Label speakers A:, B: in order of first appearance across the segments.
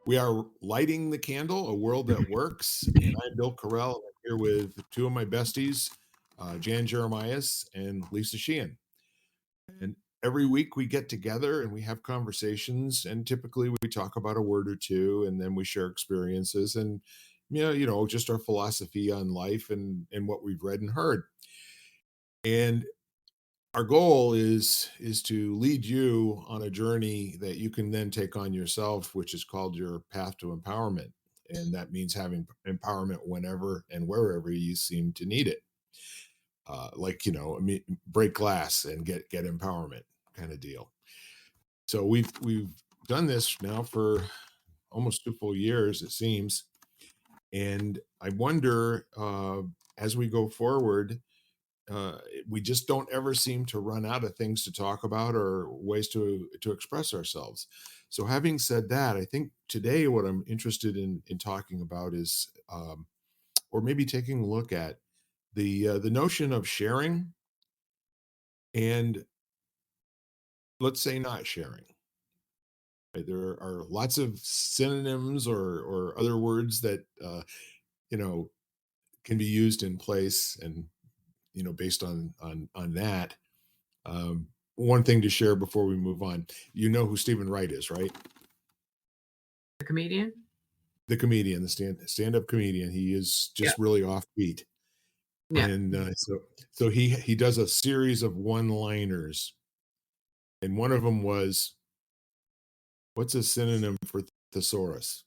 A: We are lighting the candle, a world that works. And I'm Bill Carell. I'm here with two of my besties, Jan Jeremias and Lisa Sheehan. And every week we get together and we have conversations. And typically we talk about a word or two, and then we share experiences and just our philosophy on life and what we've read and heard. And our goal is to lead you on a journey that you can then take on yourself, which is called your path to empowerment. And that means having empowerment whenever and wherever you seem to need it. Break glass and get empowerment kind of deal. So we've done this now for almost 2 full years, it seems. And I wonder, as we go forward, uh, we just don't ever seem to run out of things to talk about or ways to express ourselves. So, having said that, I think today what I'm interested in talking about is, or maybe taking a look at the notion of sharing and, let's say, not sharing. Right? There are lots of synonyms or other words that you know can be used in place, and based on that. One thing to share before we move on. You know who Stephen Wright is, right?
B: The comedian?
A: The comedian, the stand-up comedian. He is
B: Yeah.
A: just really offbeat.
B: Yeah.
A: And so he does a series of one-liners. And one of them was, what's a synonym for thesaurus?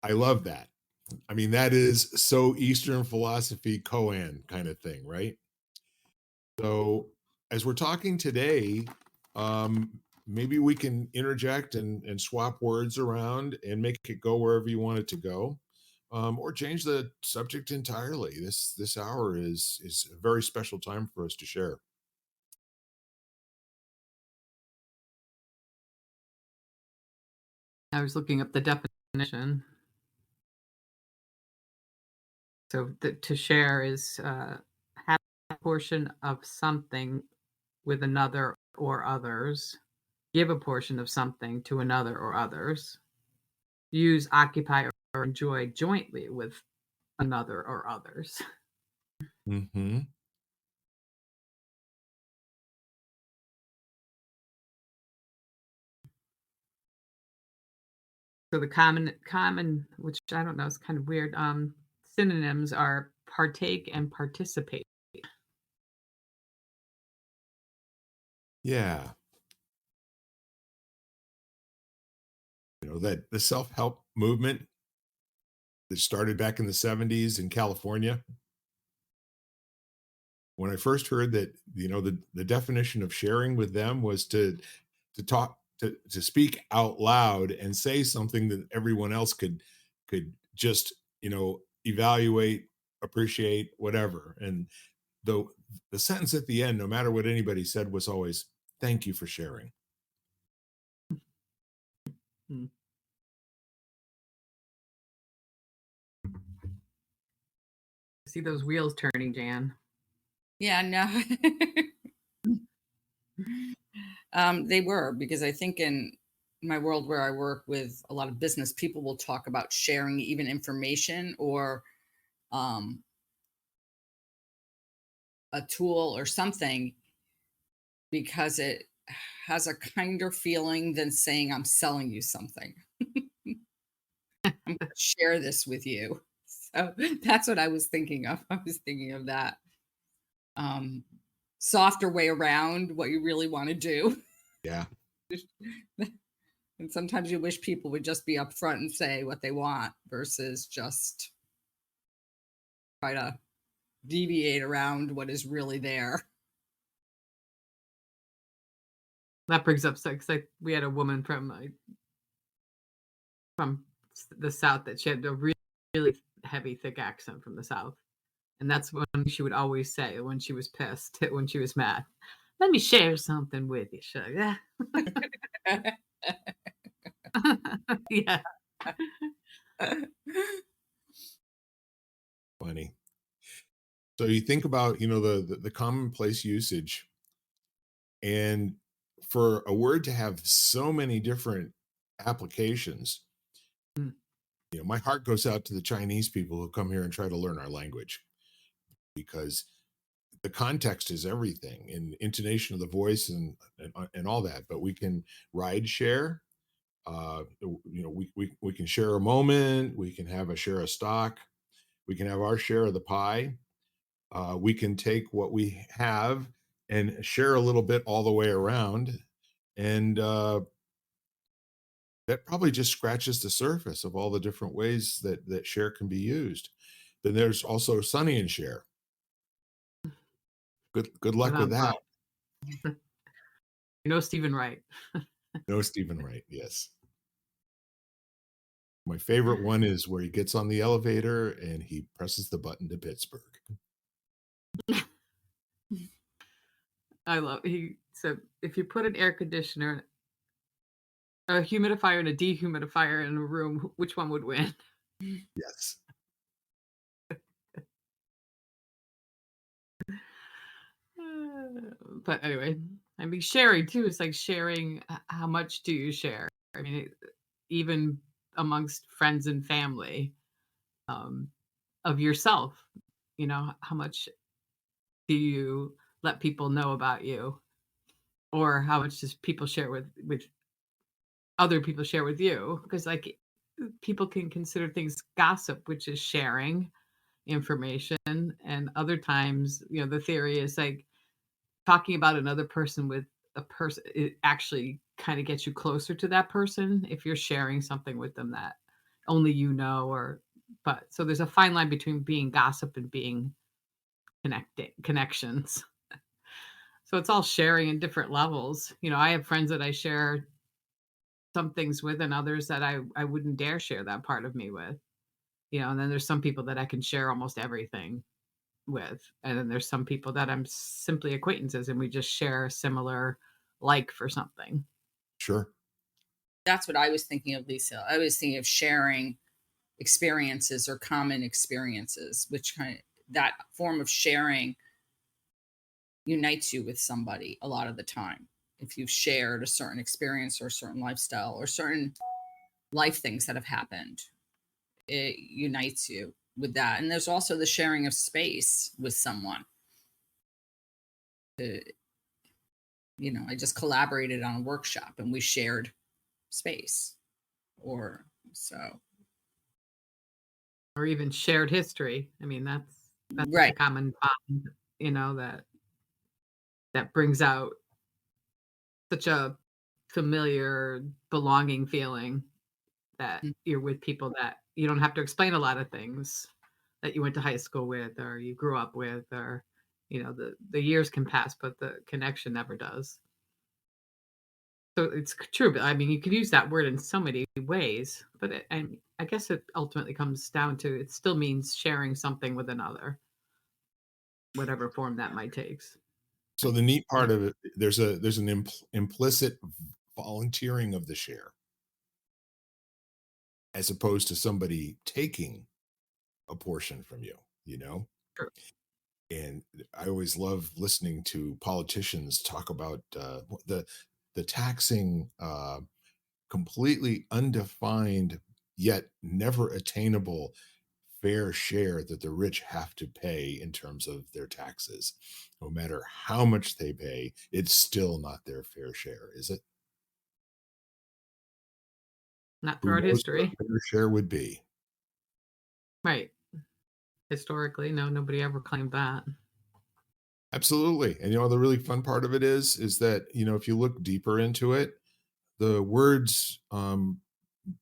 A: I love that. I mean, that is so Eastern philosophy koan kind of thing, right? So as we're talking today, maybe we can interject and swap words around and make it go wherever you want it to go, or change the subject entirely. This hour is a very special time for us to share.
B: I was looking up the definition. So to share is have a portion of something with another or others, give a portion of something to another or others, use, occupy, or enjoy jointly with another or others.
A: Hmm.
B: So the common, which I don't know, is kind of weird. Synonyms are partake and participate.
A: Yeah, that the self-help movement that started back in the '70s in California. When I first heard that, the definition of sharing with them was to talk to speak out loud and say something that everyone else could just evaluate, appreciate, whatever. And the sentence at the end, no matter what anybody said, was always, thank you for sharing.
B: Hmm. See those wheels turning, Jan.
C: Yeah, no. They were, because I think in my world where I work with a lot of business, people will talk about sharing even information or um, a tool or something because it has a kinder feeling than saying I'm selling you something. I'm going to share this with you. So that's what I was thinking of. I was thinking of that um, softer way around what you really want to do.
A: Yeah.
C: And sometimes you wish people would just be upfront and say what they want versus just try to deviate around what is really there.
B: That brings up sex. Like we had a woman from the South that she had a really, really heavy, thick accent from the South, and that's what she would always say when she was pissed, when she was mad. Let me share something with you, sugar. Yeah.
A: Funny. So you think about the commonplace usage, and for a word to have so many different applications,
B: Mm.
A: my heart goes out to the Chinese people who come here and try to learn our language, because the context is everything, and intonation of the voice and all that. But we can ride share. We can share a moment. We can have a share of stock. We can have our share of the pie. We can take what we have and share a little bit all the way around, and that probably just scratches the surface of all the different ways that share can be used. Then there's also Sonny and Cher. Good luck with that.
B: Well, you know Stephen Wright.
A: No Stephen Wright. Yes. My favorite one is where he gets on the elevator and he presses the button to Pittsburgh.
B: I love he said if you put an air conditioner, a humidifier, and a dehumidifier in a room, which one would win?
A: Yes.
B: But anyway, I mean, sharing too is like sharing. How much do you share? I mean, even amongst friends and family, um, of yourself. How much do you let people know about you, or how much does people share with other people share with you? Because like people can consider things gossip, which is sharing information, and other times, the theory is like talking about another person with a person, it actually kind of gets you closer to that person if you're sharing something with them that only or but so there's a fine line between being gossip and being connections. So it's all sharing in different levels. I have friends that I share some things with, and others that I wouldn't dare share that part of me with. And then there's some people that I can share almost everything with. And then there's some people that I'm simply acquaintances and we just share a similar like for something.
A: Sure.
C: That's what I was thinking of, Lisa. I was thinking of sharing experiences or common experiences, which that form of sharing unites you with somebody a lot of the time. If you've shared a certain experience or a certain lifestyle or certain life things that have happened, it unites you with that. And there's also the sharing of space with someone. I just collaborated on a workshop and we shared space, or so.
B: Or even shared history. I mean, that's a
C: Right.
B: common bond, that brings out such a familiar belonging feeling that
C: Mm.
B: you're with people that you don't have to explain a lot of things that you went to high school with or you grew up with, or the years can pass but the connection never does. So it's true, but I mean you could use that word in so many ways, but I guess it ultimately comes down to it still means sharing something with another, whatever form that might takes.
A: So the neat part of it, there's an implicit volunteering of the share, as opposed to somebody taking a portion from you, you know?
B: True.
A: And I always love listening to politicians talk about the taxing, completely undefined yet never attainable fair share that the rich have to pay in terms of their taxes. No matter how much they pay, it's still not their fair share, is it?
B: Not
A: Who
B: throughout
A: knows what
B: history.
A: a fair share would be?
B: Right. Historically, no, nobody ever claimed that.
A: Absolutely. And the really fun part of it is that, if you look deeper into it, the words,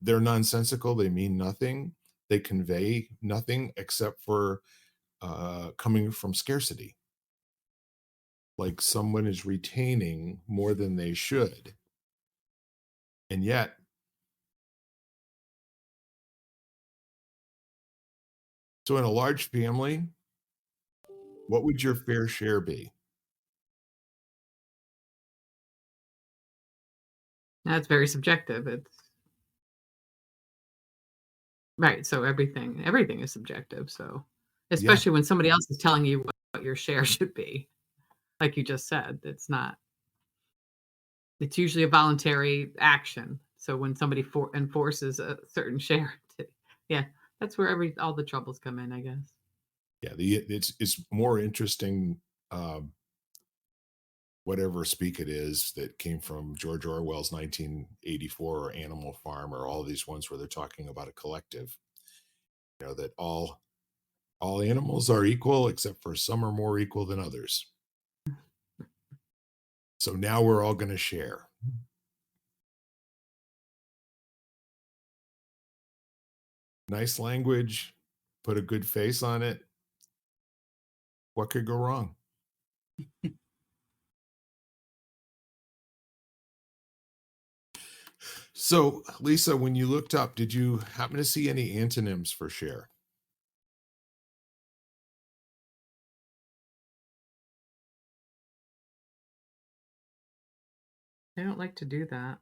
A: they're nonsensical, they mean nothing, they convey nothing except for coming from scarcity. Like someone is retaining more than they should. And yet, so in a large family, what would your fair share be?
B: That's very subjective. It's right. So everything is subjective. So
A: Yeah.
B: especially when somebody else is telling you what your share should be, like you just said, it's not. It's usually a voluntary action. So when somebody enforces a certain share, yeah, that's where all the troubles come in, I guess.
A: Yeah, it's more interesting. Um, Whatever speak it is that came from George Orwell's 1984 or Animal Farm or all these ones where they're talking about a collective. That all animals are equal except for some are more equal than others. So now we're all going to share. Nice language, put a good face on it. What could go wrong? So, Lisa, when you looked up, did you happen to see any antonyms for share?
B: I don't like to do that.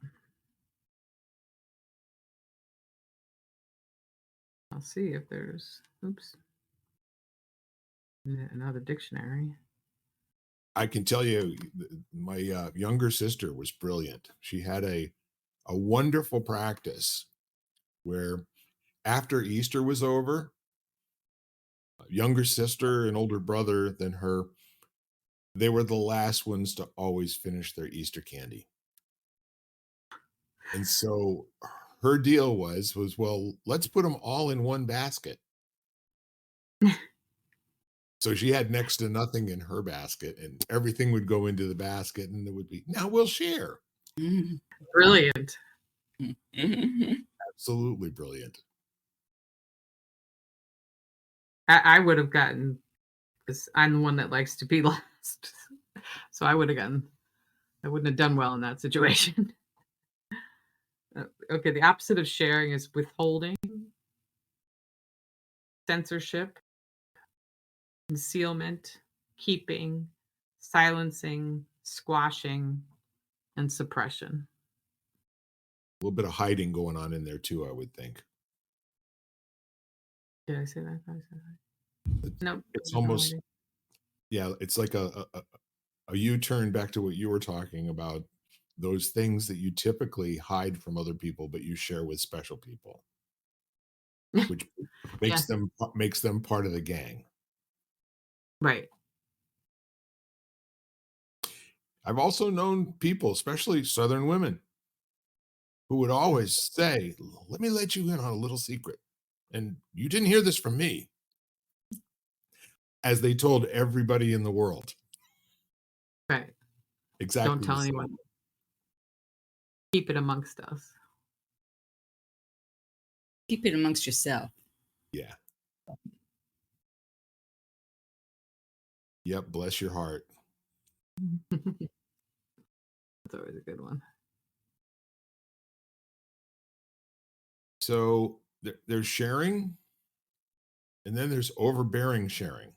B: I'll see if there's, oops, another dictionary.
A: I can tell you, my younger sister was brilliant. She had a wonderful practice where after Easter was over, a younger sister and older brother than her, they were the last ones to always finish their Easter candy. And so her deal was, well, let's put them all in one basket. So she had next to nothing in her basket, and everything would go into the basket, and it would be, now we'll share.
C: Mhm.
B: Brilliant.
C: Mhm.
A: Absolutely brilliant.
B: I would have gotten, because I'm the one that likes to be last. So I wouldn't have done well in that situation. Okay, the opposite of sharing is withholding, censorship, concealment, keeping, silencing, squashing, and suppression.
A: A little bit of hiding going on in there too, I would think.
B: Did I say that? I said that.
A: It's,
B: Nope.
A: it's
B: No
A: almost,
B: idea.
A: yeah, it's like a U-turn back to what you were talking about, those things that you typically hide from other people, but you share with special people, which
B: Yeah,
A: makes them part of the gang.
B: right.
A: I've also known people, especially Southern women, who would always say, let me let you in on a little secret. And you didn't hear this from me, as they told everybody in the world
B: Right. Don't
A: exactly
B: tell
A: the same.
B: anyone. Keep it amongst us.
C: Keep it amongst yourself.
A: Yeah. Yep. Bless your heart.
B: That's always a good one.
A: So there's sharing, and then there's overbearing sharing.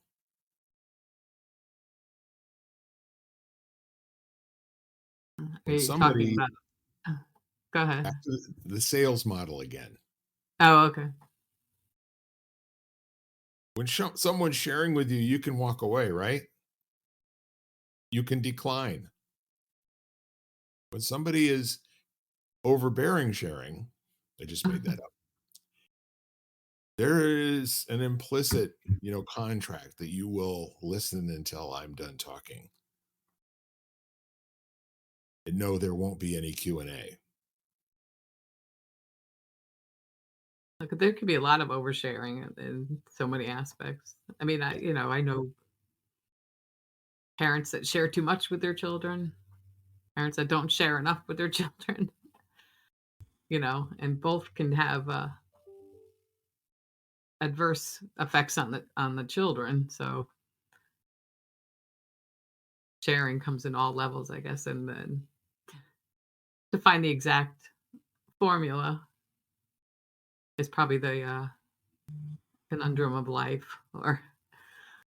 B: Are
A: When
B: you talking
A: somebody,
B: about? Go ahead.
A: back to the sales model again,
B: Oh, okay.
A: when someone's sharing with you, you can walk away, right? You can decline. When somebody is overbearing sharing, I just made that up. There is an implicit, contract that you will listen until I'm done talking. And no, there won't be any Q&A.
B: Look, there could be a lot of oversharing in so many aspects. I mean, I know parents that share too much with their children, parents that don't share enough with their children, and both can have adverse effects on the children. So sharing comes in all levels, I guess, and then to find the exact formula is probably the conundrum of life, or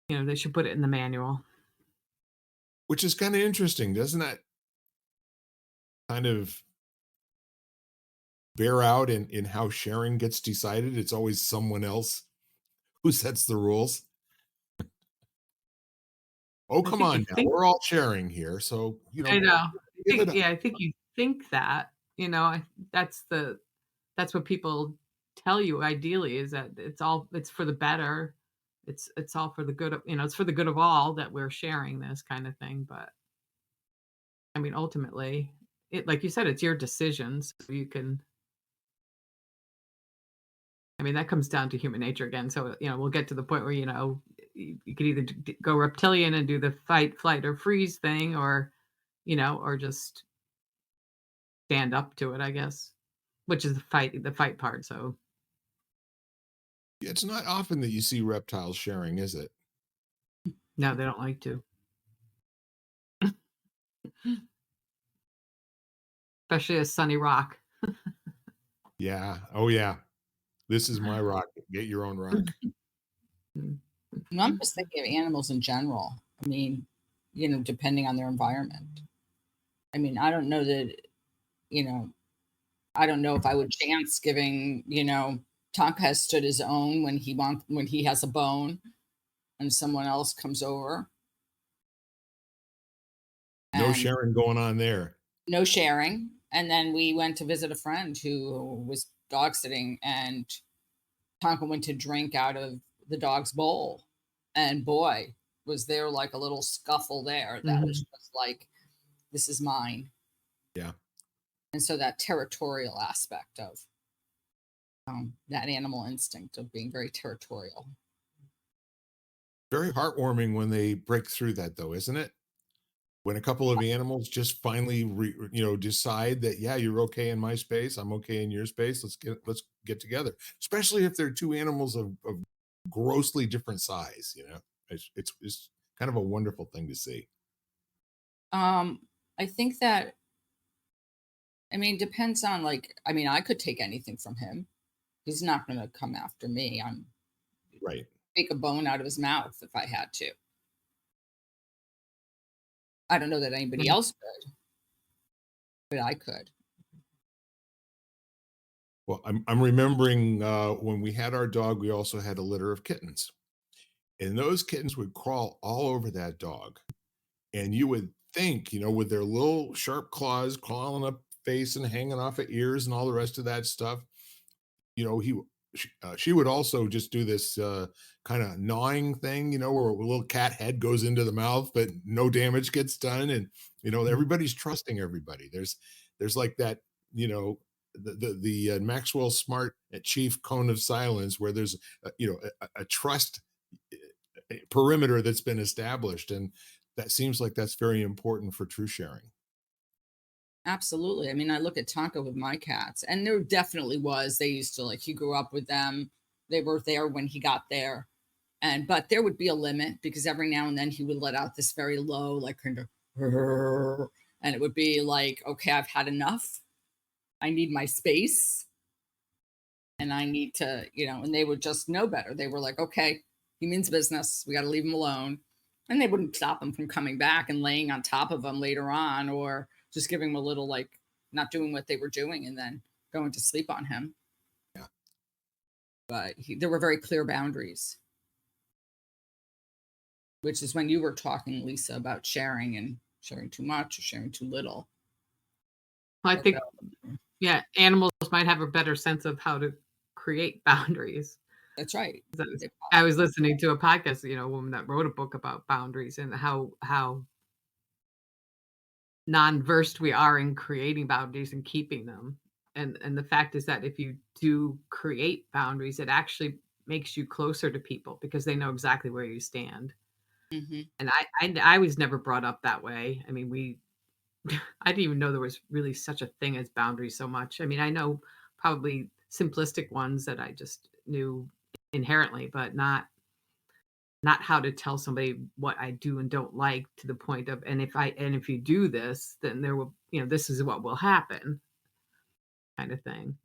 B: they should put it in the manual.
A: Which is kind of interesting, doesn't that kind of bear out in how sharing gets decided? It's always someone else who sets the rules. Oh,
B: I
A: come
B: think you
A: on now.
B: think
A: We're all sharing here. So,
B: I know.
A: give it up.
B: I think you think that, that's what people tell you ideally is that it's for the better. It's all for the good of, it's for the good of all that we're sharing this kind of thing. But I mean, ultimately, like you said, it's your decisions. So you can, I mean, that comes down to human nature again. So, we'll get to the point where, you could either go reptilian and do the fight, flight, or freeze thing, or just stand up to it, I guess, which is the fight part. So,
A: It's not often that you see reptiles sharing, is it?
B: no, they don't like to, especially a sunny rock.
A: Yeah. Oh, yeah. This is my rock. Get your own rock.
B: Mm.
C: Well, I'm just thinking of animals in general. I mean, depending on their environment. I mean, I don't know that, you know, I don't know if I would chance giving, Tonka has stood his own when he has a bone and someone else comes over
A: No
C: and
A: sharing going on there.
C: no sharing. And then we went to visit a friend who was dog sitting, and Tonka went to drink out of the dog's bowl. And boy, was there like a little scuffle there that was
B: Mhm.
C: just like, this is mine.
A: Yeah.
C: And so that territorial aspect of that animal instinct of being very territorial.
A: Very heartwarming when they break through that, though, isn't it? When a couple of animals just finally, decide that, yeah, you're okay in my space, I'm okay in your space. Let's get together. Especially if they're two animals of grossly different size. It's kind of a wonderful thing to see.
C: I think that, I mean, depends on like, I mean, I could take anything from him. He's not going to come after me. I'm
A: Right.
C: take a bone out of his mouth if I had to. I don't know that anybody
B: Mhm.
C: else could, but I could.
A: Well, I'm remembering when we had our dog, we also had a litter of kittens, and those kittens would crawl all over that dog. And you would think, with their little sharp claws crawling up face and hanging off of ears and all the rest of that stuff, she would also just do this kind of gnawing thing, where a little cat head goes into the mouth, but no damage gets done, and
B: Mhm.
A: everybody's trusting everybody. There's like that, the Maxwell Smart chief cone of silence, where there's a trust perimeter that's been established, and that seems like that's very important for true sharing.
C: Absolutely. I mean, I look at Tonka with my cats, and there definitely was. They used to like, he grew up with them. They were there when he got there. But there would be a limit because every now and then he would let out this very low, like kind of, and it would be like, okay, I've had enough. I need my space and I need to, and they would just know better. They were like, okay, he means business. We got to leave him alone. And they wouldn't stop him from coming back and laying on top of him later on, or just giving him a little, like, not doing what they were doing and then going to sleep on him.
A: Yeah.
C: But there were very clear boundaries, which is when you were talking, Lisa, about sharing and sharing too much or sharing too little.
B: I think, yeah, animals might have a better sense of how to create boundaries.
C: That's right.
B: 'Cause I was listening to a podcast, a woman that wrote a book about boundaries and how non-versed we are in creating boundaries and keeping them. And the fact is that if you do create boundaries, it actually makes you closer to people because they know exactly where you stand.
C: Mm-hmm.
B: And I was never brought up that way. I mean, I didn't even know there was really such a thing as boundaries so much. I mean, I know probably simplistic ones that I just knew inherently, but not how to tell somebody what I do and don't like to the point of, and if you do this, then there will, this is what will happen kind of thing.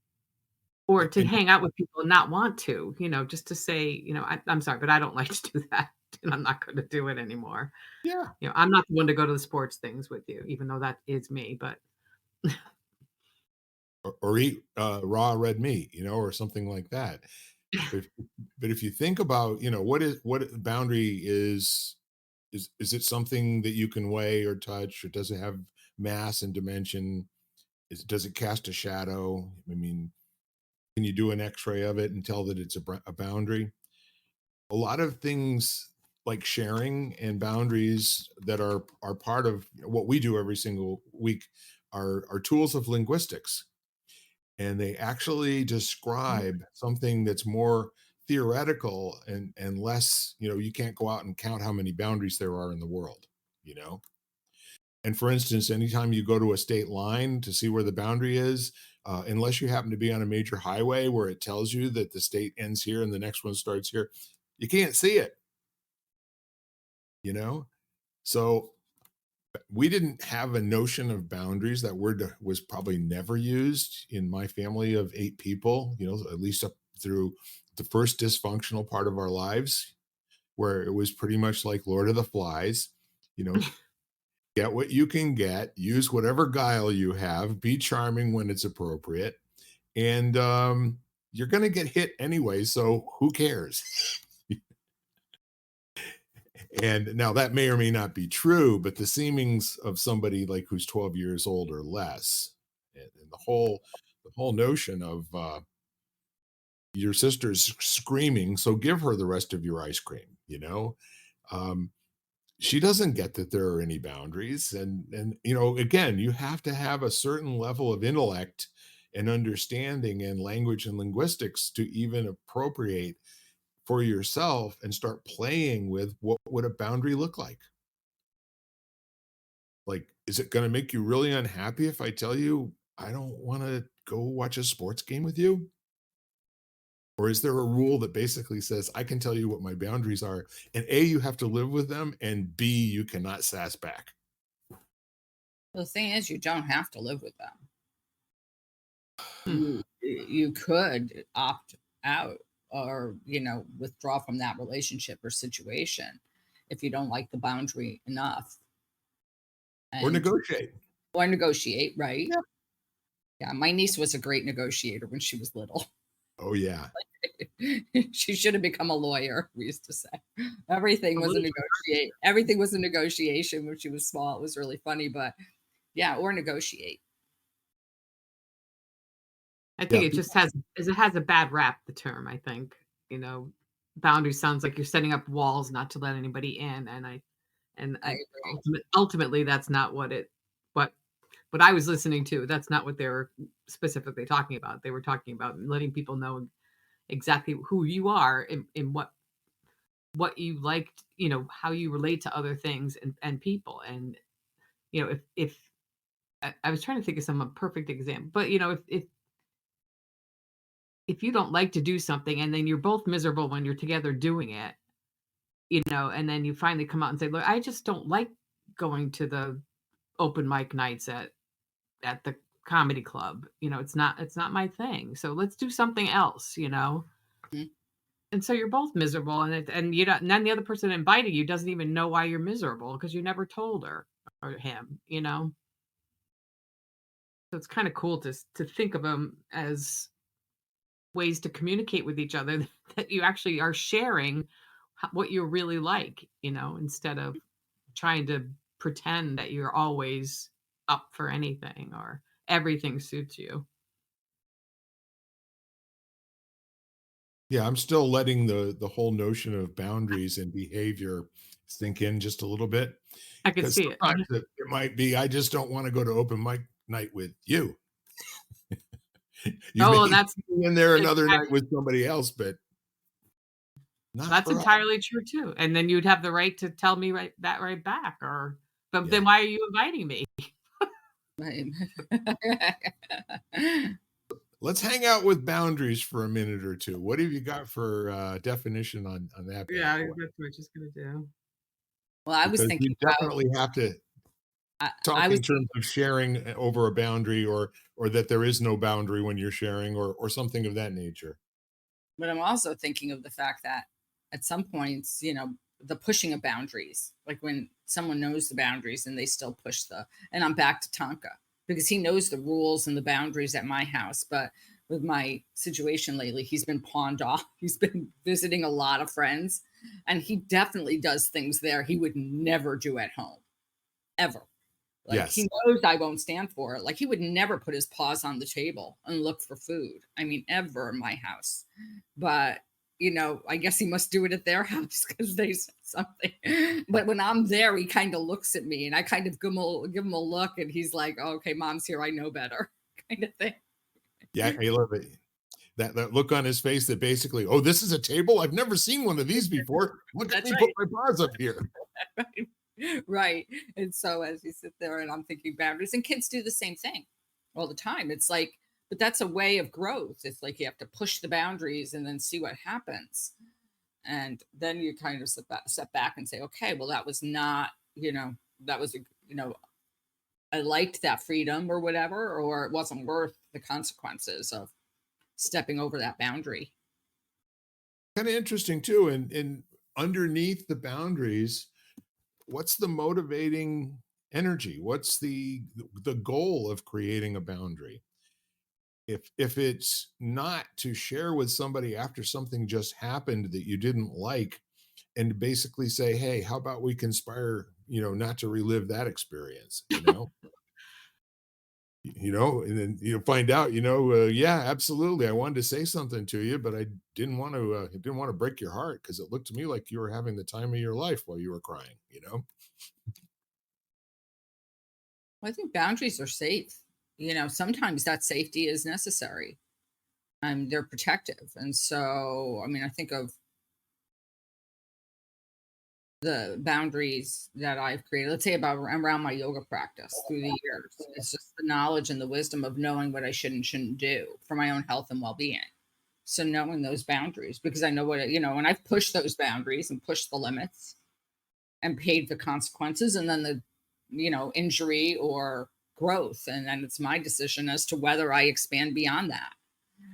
B: Or to
A: And
B: hang out with people and not want to, just to say, I'm sorry, but I don't like to do that. And I'm not going to do it anymore.
A: yeah,
B: I'm not the one to go to the sports things with you, even though that is me. But
A: or eat raw red meat, or something like that. But if you think about, what boundary is it something that you can weigh or touch, or does it have mass and dimension? Does it cast a shadow? I mean, can you do an X-ray of it and tell that it's a boundary? A lot of things like sharing and boundaries that are part of what we do every single week are tools of linguistics, and they actually describe something that's more theoretical and less, you can't go out and count how many boundaries there are in the world, you know. And for instance, anytime you go to a state line to see where the boundary is, unless you happen to be on a major highway where it tells you that the state ends here and the next one starts here, you can't see it, you know? So we didn't have a notion of boundaries. That word was probably never used in my family of 8 people, at least up through the first dysfunctional part of our lives, where it was pretty much like Lord of the Flies, you know, get what you can get, use whatever guile you have, be charming when it's appropriate. And you're going to get hit anyway. So who cares? And now that may or may not be true, but the seemings of somebody like who's 12 years old or less, and the whole notion of your sister's screaming, so give her the rest of your ice cream, um, she doesn't get that there are any boundaries. And again, you have to have a certain level of intellect and understanding and language and linguistics to even appropriate for yourself and start playing with what would a boundary look like. Like, is it going to make you really unhappy if I tell you I don't want to go watch a sports game with you? Or is there a rule that basically says I can tell you what my boundaries are, and A, you have to live with them, and B, you cannot sass back?
C: The thing is, you don't have to live with them.
B: Hmm.
C: You could opt out or withdraw from that relationship or situation if you don't like the boundary enough,
A: Or
C: and
A: negotiate.
C: or negotiate, right?
A: Yeah.
C: Yeah, my niece was a great negotiator when she was little.
A: Oh, yeah.
C: She should have become a lawyer, we used to say. Everything
B: A
C: was a
B: little
C: negotiate. Everything was a negotiation when she was small. It was really funny, but yeah, or negotiate.
B: I
A: Yeah.
B: think it has a bad rap, the term, I think. Boundary sounds like you're setting up walls not to let anybody in,
C: I
B: and
C: agree.
B: ultimately that's not what I was listening to. That's not what they were specifically talking about. They were talking about letting people know exactly who you are and what you liked, how you relate to other things and people. And if I was trying to think of some perfect example, but if you don't like to do something and then you're both miserable when you're together doing it, and then you finally come out and say, look, I just don't like going to the open mic nights at the comedy club. It's not my thing. So let's do something else.
C: Mhm.
B: And so you're both miserable, and you don't, and then the other person inviting you doesn't even know why you're miserable because you never told her or him. So it's kind of cool to think of them as ways to communicate with each other that you actually are sharing what you really like, instead of trying to pretend that you're always up for anything or everything suits you.
A: Yeah, I'm still letting the whole notion of boundaries and behavior sink in just a little bit,
B: I could
A: because
B: see it.
A: sometimes it might be, I just don't want to go to open mic night with you. You may
B: Oh,
A: be in there another night with somebody else, but not
B: that's
A: for us.
B: entirely true too. And then you'd have the right to tell me right back, but
A: Yeah.
B: then why are you inviting me?
C: Right.
A: Let's hang out with boundaries for a minute or two. What have you got for definition on that bad
B: Yeah,
A: boy?
B: that's what she's gonna do.
C: Well, I was
A: Because
C: thinking
A: you
C: about
A: definitely have to
C: I
A: talk
C: was
A: in terms of sharing over a boundary, or that there is no boundary when you're sharing, or something of that nature.
C: but I'm also thinking of the fact that at some points, the pushing of boundaries, like when someone knows the boundaries and they still push and I'm back to Tonka because he knows the rules and the boundaries at my house. But with my situation lately, he's been pawned off. He's been visiting a lot of friends and he definitely does things there he would never do at home, ever. Like, he
A: Yes.
C: knows I won't stand for it. Like, he would never put his paws on the table and look for food. I mean, ever in my house. But, I guess he must do it at their house because they said something. But when I'm there, he kind of looks at me and I kind of give him a look and he's like, "Oh, okay, mom's here. I know better," kind of thing.
A: Yeah, I love it. That look on his face that basically, "Oh, this is a table? I've never seen one of these before. Look at
C: That's
A: me put
C: right.
A: my paws up here."
C: Right. And so as you sit there and I'm thinking boundaries, and kids do the same thing all the time. It's like, but that's a way of growth. It's like you have to push the boundaries and then see what happens. And then you kind of step back and say, okay, well, that was not, that was, I liked that freedom or whatever, or it wasn't worth the consequences of stepping over that boundary.
A: Kinda interesting too, and underneath the boundaries, what's the motivating energy? What's the goal of creating a boundary? If it's not to share with somebody after something just happened that you didn't like, and to basically say, "Hey, how about we conspire, not to relive that experience," you know? And then you find out, yeah, absolutely. I wanted to say something to you, but I didn't want to break your heart because it looked to me like you were having the time of your life while you were crying.
C: Well, I think boundaries are safe. Sometimes that safety is necessary and they're protective. And so, I mean, I think of the boundaries that I've created, let's say about around my yoga practice through the years. It's just the knowledge and the wisdom of knowing what I should and shouldn't do for my own health and well being. So, knowing those boundaries, because I know and I've pushed those boundaries and pushed the limits and paid the consequences and then the, injury or growth. And then it's my decision as to whether I expand beyond that.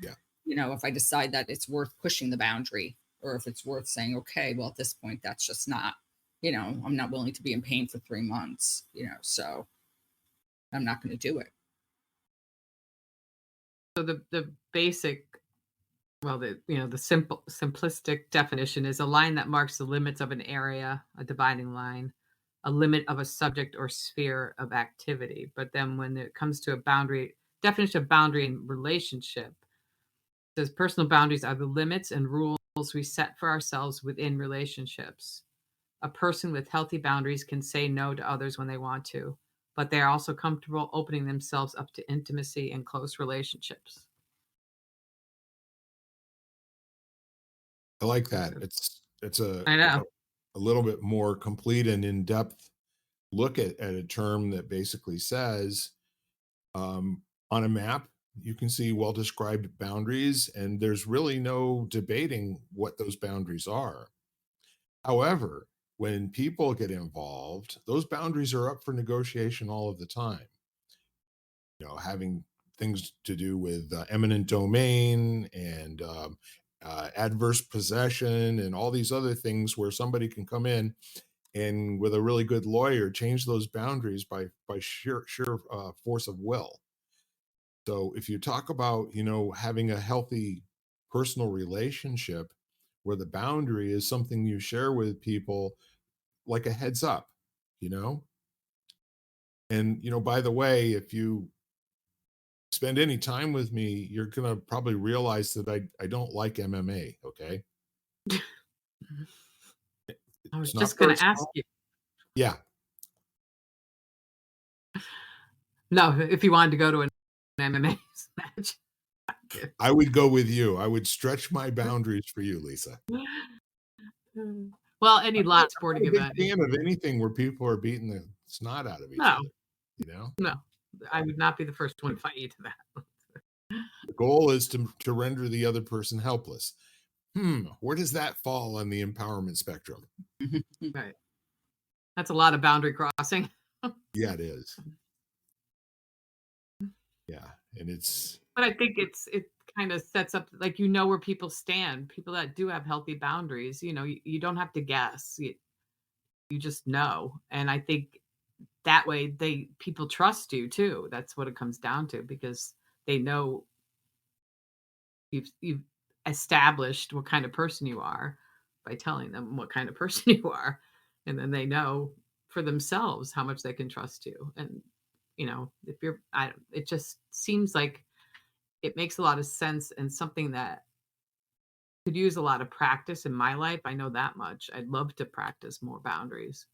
A: Yeah.
C: If I decide that it's worth pushing the boundary or if it's worth saying, okay, well, at this point, that's just not, I'm not willing to be in pain for 3 months, so I'm not going to do it.
B: So the basic, well, the simplistic definition is a line that marks the limits of an area, a dividing line, a limit of a subject or sphere of activity. But then when it comes to a boundary, definition of boundary in relationship, it says personal boundaries are the limits and rules we set for ourselves within relationships. A person with healthy boundaries can say no to others when they want to, but they are also comfortable opening themselves up to intimacy and close relationships.
A: I like that. It's
B: I know.
A: a little bit more complete and in-depth look at a term that basically says, on a map, you can see well-described boundaries, and there's really no debating what those boundaries are. However, when people get involved, those boundaries are up for negotiation all of the time. Having things to do with eminent domain and adverse possession and all these other things where somebody can come in and with a really good lawyer change those boundaries by sheer force of will. So if you talk about, having a healthy personal relationship where the boundary is something you share with people like a heads up, you know? And, by the way, if you spend any time with me, you're going to probably realize that I don't like MMA. Okay.
B: I was
A: It's not
B: just going to ask
A: personal.
B: you.
A: Yeah.
B: No, if you wanted to go to an MMA match.
A: I would go with you. I would stretch my boundaries for you, Lisa.
B: Well, any
A: I'm not
B: lot sporting
A: a big
B: event.
A: fan of anything where people are beating the snot out of each
B: No,
A: other, you know?
B: no, I would not be the first one to fight you to that.
A: The goal is to render the other person helpless. Where does that fall on the empowerment spectrum?
B: Right. That's a lot of boundary crossing.
A: Yeah, it is. Yeah, and it's
B: But I think it kind of sets up like where people stand. People that do have healthy boundaries, you don't have to guess. You just know. And I think that way people trust you too. That's what it comes down to because they know you've established what kind of person you are by telling them what kind of person you are. And then they know for themselves how much they can trust you. And, if you're, it just seems like it makes a lot of sense and something that could use a lot of practice in my life. I know that much. I'd love to practice more boundaries.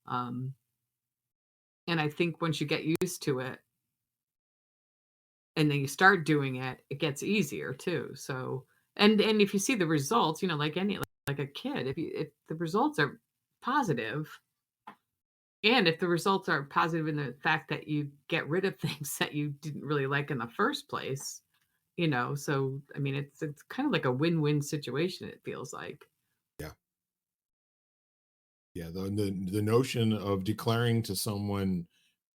B: Um, and I think once you get used to it and then you start doing it, it gets easier too. So, and if you see the results, like like a kid, if the results are positive, and if the results are positive in the fact that you get rid of things that you didn't really like in the first place, so I mean it's kind of like a win-win situation, it feels like.
A: Yeah. Yeah. The notion of declaring to someone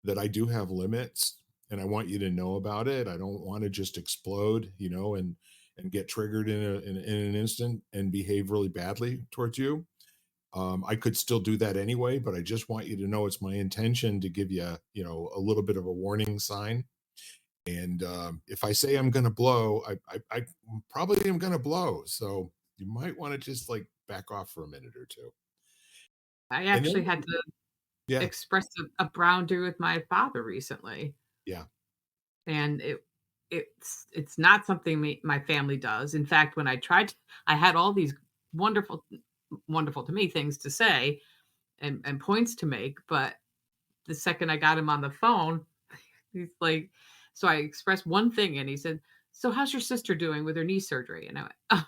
A: that I do have limits and I want you to know about it. I don't want to just explode, and get triggered in an instant and behave really badly towards you. I could still do that anyway, but I just want you to know it's my intention to give you, a little bit of a warning sign. And if I say I'm going to blow, I probably am going to blow. So you might want to just like back off for a minute or two.
B: I
A: And
B: actually
A: then,
B: had to
A: yeah,
B: express a boundary with my father recently,
A: yeah,
B: and it's not something my family does. In fact, when I had all these wonderful wonderful to me things to say and points to make, but the second I got him on the phone, he's like, so I expressed one thing and he said, "So how's your sister doing with her knee surgery?" And I went, oh,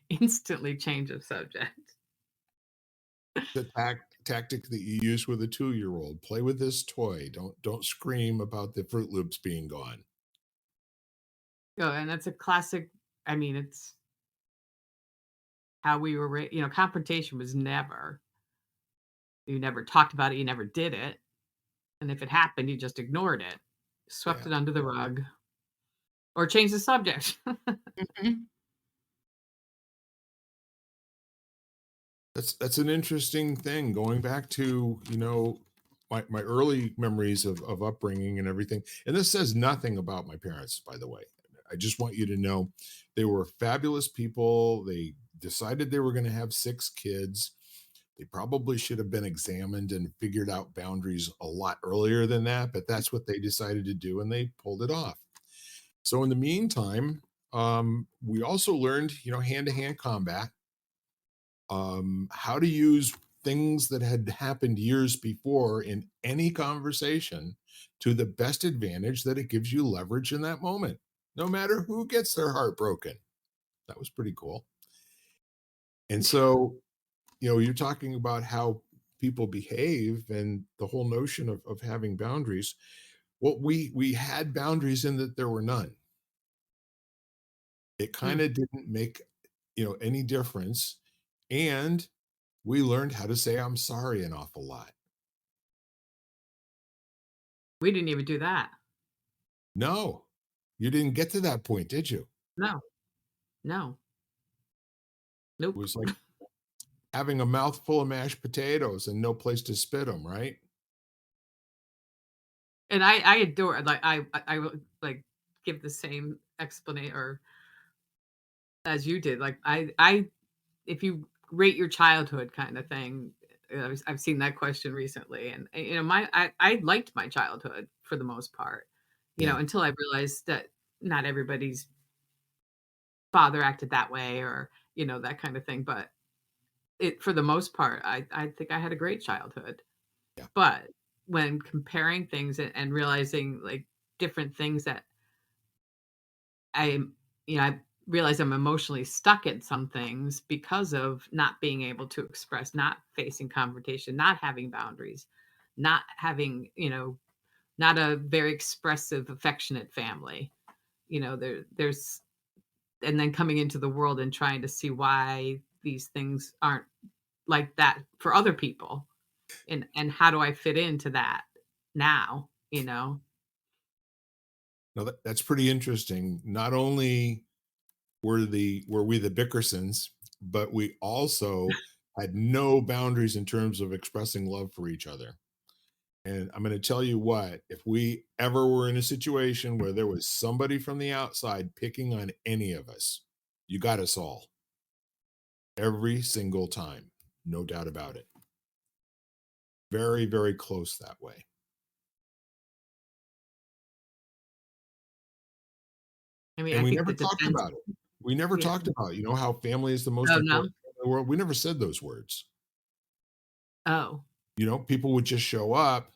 B: instantly change of subject.
A: the tactic that you use with a 2-year-old. Play with this toy. Don't scream about the Fruit Loops being gone.
B: And that's a classic. I mean, it's how we were confrontation was never, you never talked about it, you never did it. And if it happened, you just ignored it, swept
A: Yeah.
B: it under the rug, or changed the subject.
C: Mhm.
A: That's an interesting thing going back to, my early memories of upbringing and everything. And this says nothing about my parents, by the way. I just want you to know they were fabulous people. They decided they were going to have 6 kids. They probably should have been examined and figured out boundaries a lot earlier than that, but that's what they decided to do and they pulled it off. So in the meantime, we also learned, hand-to-hand combat, how to use things that had happened years before in any conversation to the best advantage that it gives you leverage in that moment, no matter who gets their heart broken. That was pretty cool. And so, you're talking about how people behave and the whole notion of having boundaries. Well, we had boundaries in that there were none. It kind
B: Hmm.
A: of didn't make, any difference. And we learned how to say I'm sorry an awful lot.
B: We didn't even do that.
A: No, you didn't get to that point, did you?
B: No, no,
A: It
B: nope.
A: was like having a mouthful of mashed potatoes and no place to spit them, right?
B: And I adore, like, I would, like, give the same explanation or as you did. Like, I if you rate your childhood kind of thing, I've seen that question recently, and, I liked my childhood for the most part,
A: Yeah.
B: until I realized that not everybody's father acted that way, or, that kind of thing, but for the most part, I think I had a great childhood.
A: Yeah.
B: But when comparing things and realizing, like, different things that I I realize I'm emotionally stuck at some things because of not being able to express, not facing confrontation, not having boundaries, not having, not a very expressive, affectionate family. There's and then coming into the world and trying to see why these things aren't like that for other people, and how do I fit into that now?
A: No, that's pretty interesting. Not only were we the Bickersons, but we also had no boundaries in terms of expressing love for each other. And I'm going to tell you what, if we ever were in a situation where there was somebody from the outside picking on any of us, you got us all every single time. No doubt about it. very, very close that way.
B: I mean,
A: And
B: I
A: we
B: think
A: never
B: the
A: talked
B: defense.
A: about it. We never
B: Yeah.
A: talked about, how family is the most
B: Oh, no?
A: important thing in the world. We never said those words.
B: Oh,
A: People would just show up,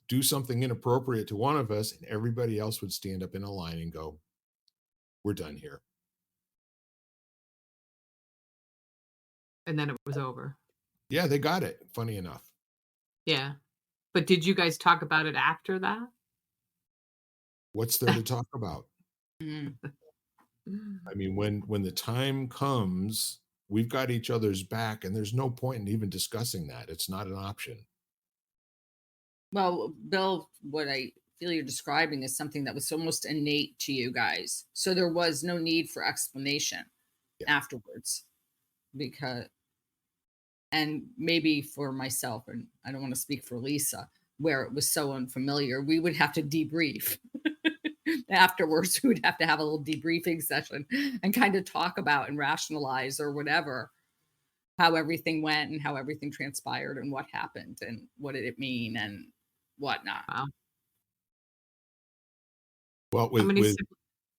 A: do something inappropriate to one of us, and everybody else would stand up in a line and go, "We're done here."
B: and then it was over.
A: Yeah, they got it, funny enough.
B: Yeah. But did you guys talk about it after that?
A: What's there to talk about?
C: Mm.
A: I mean, when the time comes, we've got each other's back, and there's no point in even discussing that. It's not an option.
C: Well, Bill, what I feel you're describing is something that was almost innate to you guys. So there was no need for explanation
A: Yeah.
C: afterwards because, and maybe for myself, and I don't want to speak for Lisa, where it was so unfamiliar, we would have to debrief. Afterwards, we would have to have a little debriefing session and kind of talk about and rationalize or whatever how everything went and how everything transpired and what happened and what did it mean and whatnot.
B: Wow.
A: Well,
B: How
A: with
B: many
A: with
B: sib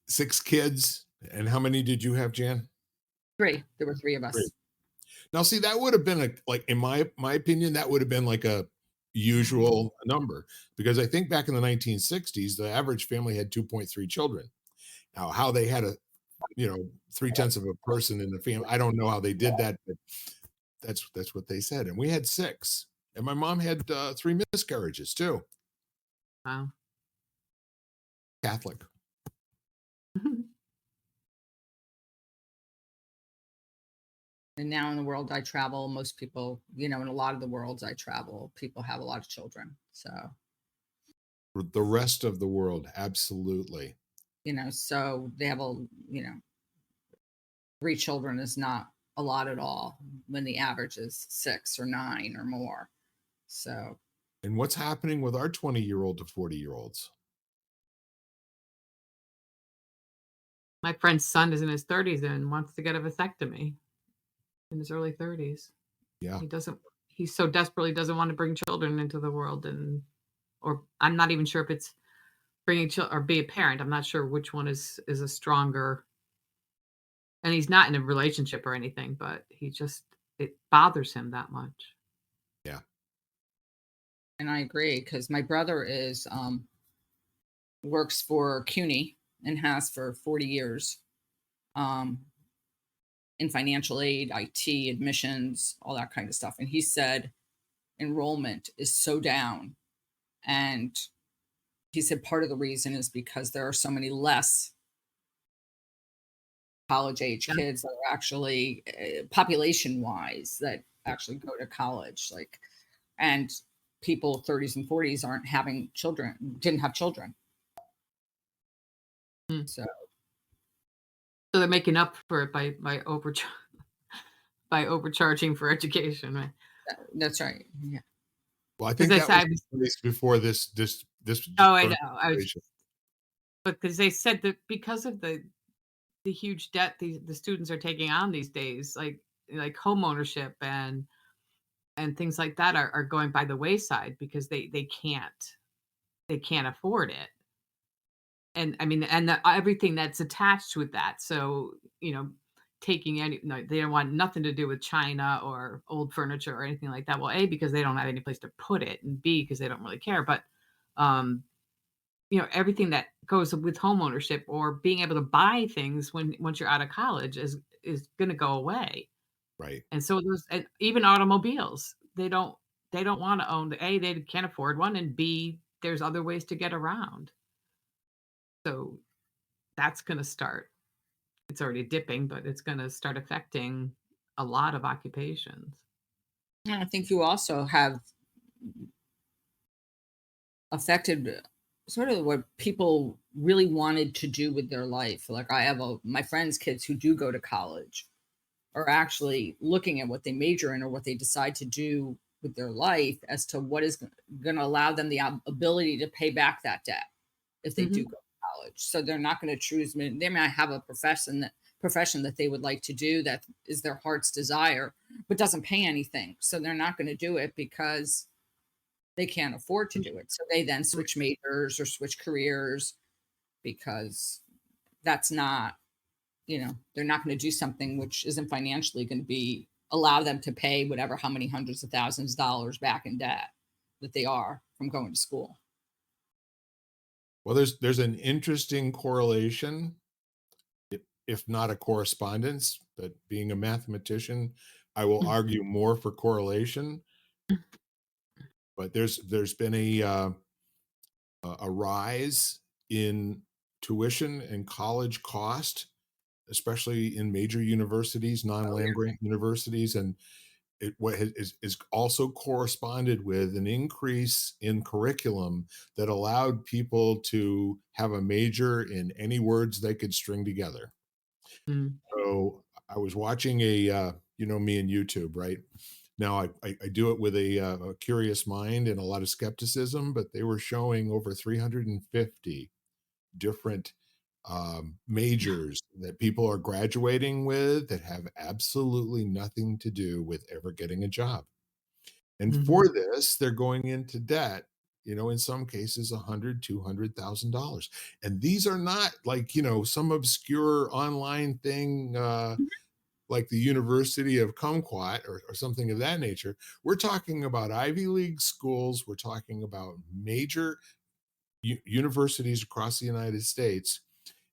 A: 6 kids, and how many did you have, Jan?
C: Three. There were three of
A: 3.
C: us.
A: Now, see, that would have been like, in my opinion, that would have been like a usual number, because I think back in the 1960s, the average family had 2.3 children. Now, how they had 3/10 of a person in the family, I don't know how they did that, but that's what they said. And we had 6. And my mom had 3 miscarriages too.
B: Wow.
A: Catholic.
C: And now in the world I travel, most people, in a lot of the worlds I travel, people have a lot of children. So,
A: For the rest of the world, absolutely.
C: so they have three children is not a lot at all when the average is 6 or 9 or more. So,
A: And what's happening with our 20-year-old to 40-year-olds?
B: My friend's son is in his 30s and wants to get a vasectomy in his early 30s.
A: Yeah.
B: He so desperately doesn't want to bring children into the world, or I'm not even sure if it's bringing children or be a parent. I'm not sure which one is a stronger, and he's not in a relationship or anything, but it bothers him that much.
A: Yeah.
C: and I agree because my brother is works for CUNY and has for 40 years um, in financial aid, IT, admissions, all that kind of stuff. And he said enrollment is so down. And he said part of the reason is because there are so many less college age
B: Yeah.
C: kids that are actually population wise that actually go to college. And people 30s and 40s aren't having children, didn't have children.
B: Hmm.
C: So
B: So they're making up for it by by overcharging for education, right?
C: that's right. Yeah.
A: Well, I
B: 'Cause
A: think
B: they
A: that was
B: said
A: the case before this
B: Oh, I know.
A: current
B: I was
A: situation.
B: Because they said that because of the huge debt the students are taking on these days, like home ownership and things like that are going by the wayside because they can't afford it. And I mean, and everything that's attached with that. So, taking any no, they don't want nothing to do with China or old furniture or anything like that. Well, A, because they don't have any place to put it, and B, because they don't really care. But um, everything that goes with home ownership or being able to buy things once you're out of college is gonna go away.
A: Right.
B: And so those and even automobiles, they don't wanna own A, they can't afford one, and B, there's other ways to get around. So that's gonna start. It's already dipping, but it's gonna start affecting a lot of occupations.
C: And I think you also have affected sort of what people really wanted to do with their life. Like I have my friends' kids who do go to college are actually looking at what they major in or what they decide to do with their life as to what is going to allow them the ability to pay back that debt if they do
B: Mhm.
C: go to college. So they're not going to choose. They might have a profession that they would like to do that is their heart's desire, but doesn't pay anything. So they're not going to do it because they can't afford to do it. So they then switch majors or switch careers because that's not, they're not going to do something which isn't financially going to be allow them to pay whatever, how many hundreds of thousands of dollars back in debt that they are from going to school.
A: Well, there's an interesting correlation, if not a correspondence, but being a mathematician, I will argue more for correlation. But there's been a rise in tuition and college cost, especially in major universities, non-land grant universities, and is also corresponded with an increase in curriculum that allowed people to have a major in any words they could string together.
B: Mm.
A: So I was watching me and YouTube, right? Now I do it with a curious mind and a lot of skepticism, but they were showing over 350 different majors that people are graduating with that have absolutely nothing to do with ever getting a job. And for this, they're going into debt, in some cases, $100,000, $200,000. And these are not like, some obscure online thing like the University of Kumquat or something of that nature. We're talking about Ivy League schools. We're talking about major universities across the United States.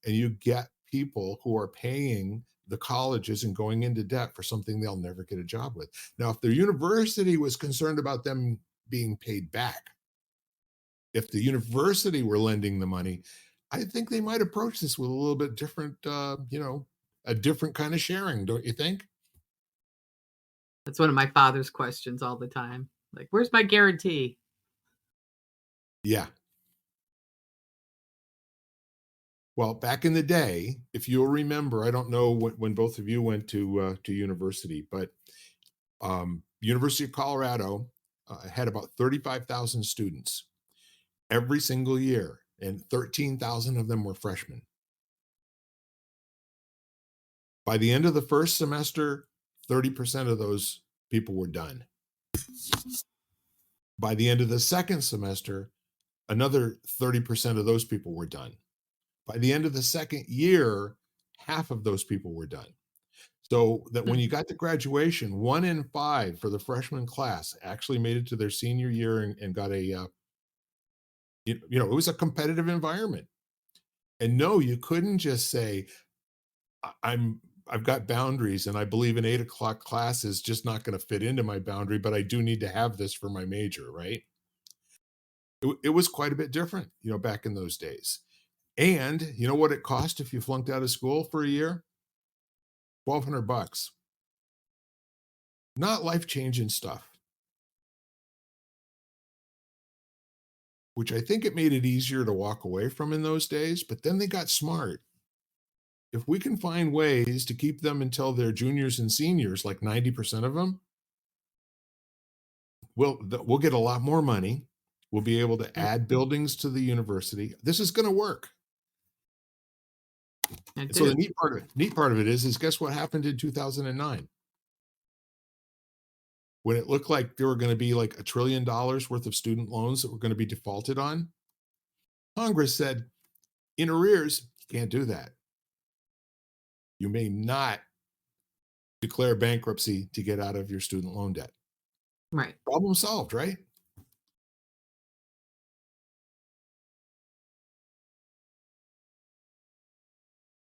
A: And you get people who are paying the colleges and going into debt for something they'll never get a job with. Now, if the university was concerned about them being paid back, if the university were lending the money, I think they might approach this with a little bit different, a different kind of sharing, don't you think?
B: That's one of my father's questions all the time. Like, where's my guarantee?
A: Yeah. Well, back in the day, if you'll remember, I don't know when both of you went to university, but University of Colorado had about 35,000 students every single year, and 13,000 of them were freshmen. By the end of the first semester, 30% of those people were done. By the end of the second semester, another 30% of those people were done. By the end of the second year, half of those people were done. So that when you got to graduation, 1 in 5 for the freshman class actually made it to their senior year and got it was a competitive environment. And no, you couldn't just say, I've got boundaries and I believe an 8 o'clock class is just not going to fit into my boundary, but I do need to have this for my major, right? It was quite a bit different, back in those days. And you know what it cost if you flunked out of school for a year? $1,200. Not life-changing stuff. Which I think it made it easier to walk away from in those days, but then they got smart. If we can find ways to keep them until they're juniors and seniors, like 90% of them, we'll get a lot more money. We'll be able to add buildings to the university. This is going to work. And so the neat part of it is guess what happened in 2009? When it looked like there were going to be like $1 trillion worth of student loans that were going to be defaulted on, Congress said, in arrears, you can't do that. You may not declare bankruptcy to get out of your student loan debt.
B: Right.
A: Problem solved, right?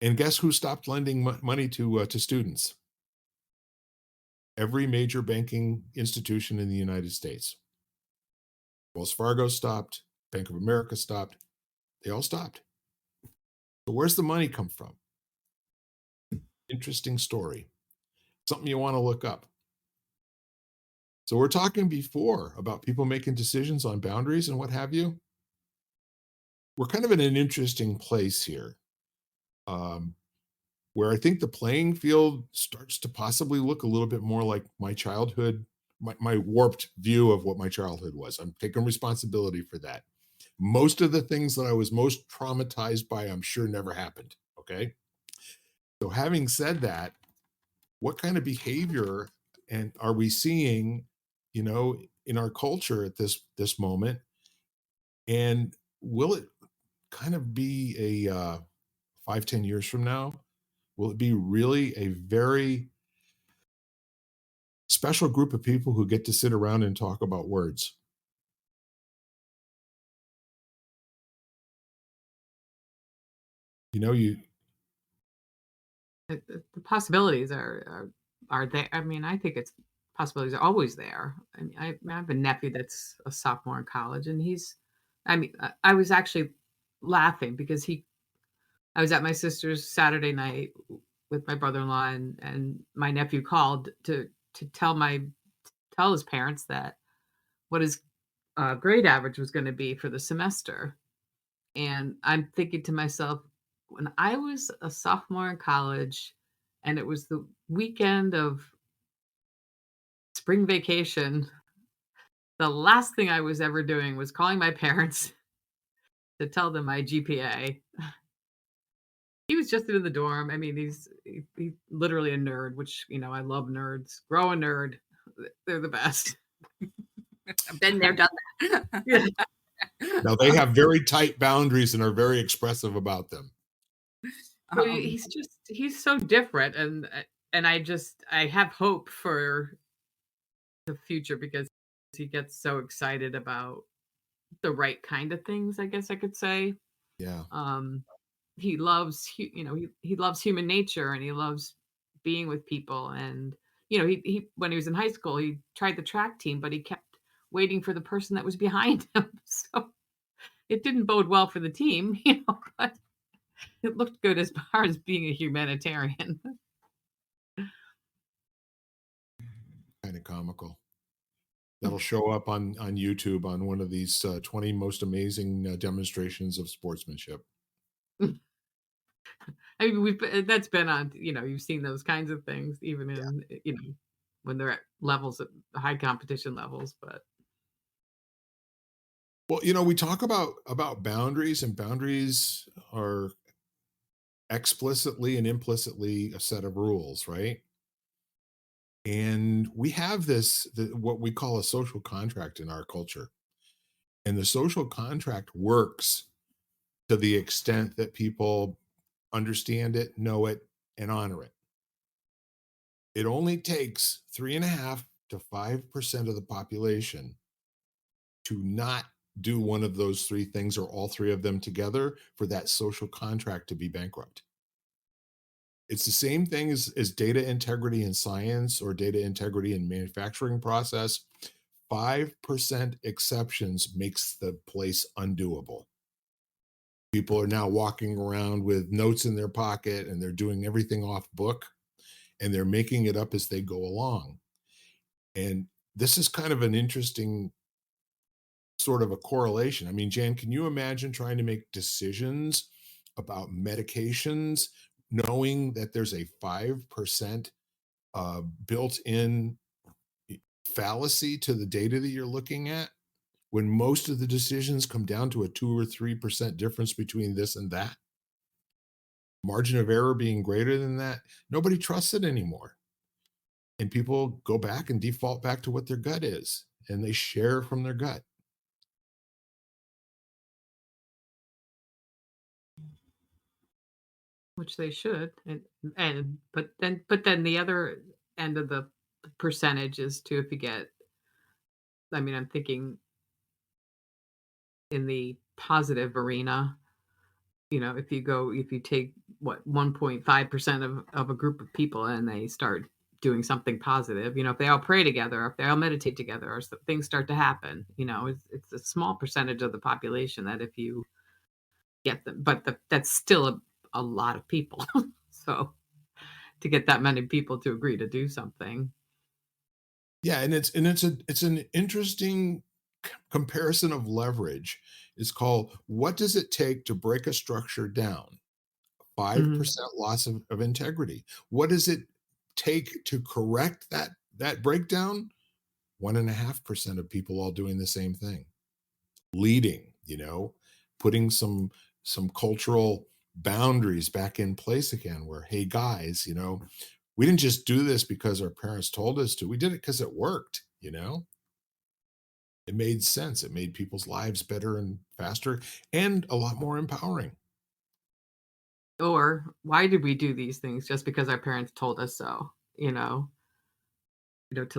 A: And guess who stopped lending money to students? Every major banking institution in the United States. Wells Fargo stopped. Bank of America stopped. They all stopped. So where's the money come from? Interesting story. Something you want to look up. So we're talking before about people making decisions on boundaries and what have you. We're kind of in an interesting place here, where I think the playing field starts to possibly look a little bit more like my childhood, my warped view of what my childhood was. I'm taking responsibility for that. Most of the things that I was most traumatized by, I'm sure never happened. Okay. So having said that, what kind of behavior and are we seeing, in our culture at this moment? And will it kind of be a 5, 10 years from now? Will it be really a very special group of people who get to sit around and talk about words? You know, you
B: The possibilities are there. I mean, I think it's possibilities are always there. I mean, I have a nephew that's a sophomore in college, and I mean, I was actually laughing because I was at my sister's Saturday night with my brother-in-law, and my nephew called to tell his parents that what his grade average was going to be for the semester. And I'm thinking to myself, when I was a sophomore in college and it was the weekend of spring vacation, the last thing I was ever doing was calling my parents to tell them my GPA. He was just in the dorm. I mean, he's literally a nerd, which, I love nerds. Grow a nerd. They're the best.
C: I've been there, done that.
B: Yeah.
A: now they have very tight boundaries and are very expressive about them.
B: So
C: Um,
B: he's so different, and I have hope for the future because he gets so excited about the right kind of things, I guess I could say.
A: Yeah.
B: Um, he loves, he loves human nature and he loves being with people. And, he when he was in high school, he tried the track team, but he kept waiting for the person that was behind him. So it didn't bode well for the team, but it looked good as far as being a humanitarian.
A: Kind of comical. That'll show up on YouTube on one of these 20 most amazing demonstrations of sportsmanship.
B: I mean, that's been on, you've seen those kinds of things even
A: Yeah.
B: in, when they're at levels at high competition levels, but
A: Well, we talk about boundaries, and boundaries are explicitly and implicitly a set of rules, right? And we have what we call a social contract in our culture. And the social contract works to the extent that people understand it, know it, and honor it. It only takes 3.5 to 5% of the population to not do one of those three things or all three of them together for that social contract to be bankrupt. It's the same thing as data integrity in science or data integrity in manufacturing process. 5% exceptions makes the place undoable. People are now walking around with notes in their pocket and they're doing everything off book and they're making it up as they go along. And this is kind of an interesting sort of a correlation. I mean, Jan, can you imagine trying to make decisions about medications knowing that there's a 5% built-in fallacy to the data that you're looking at, when most of the decisions come down to a 2 or 3% difference between this and that? Margin of error being greater than that, nobody trusts it anymore. And people go back and default back to what their gut is, and they share from their gut.
B: which they should. And but then the other end of the percentage is to if you get, I mean, I'm thinking in the positive arena, if you take what 1.5% of a group of people and they start doing something positive, if they all pray together, or if they all meditate together, or things start to happen, it's a small percentage of the population that if you get them, but that's still a lot of people. So to get that many people to agree to do something.
A: Yeah, and it's an interesting comparison of leverage. It's called, what does it take to break a structure down?
B: Mhm.
A: 5% loss of integrity. What does it take to correct that breakdown? 1.5% of people all doing the same thing. Leading, putting some cultural boundaries back in place again, where, hey guys, we didn't just do this because our parents told us to. We did it because it worked. It made sense. It made people's lives better and faster and a lot more empowering.
B: Or why did we do these things just because our parents told us so? To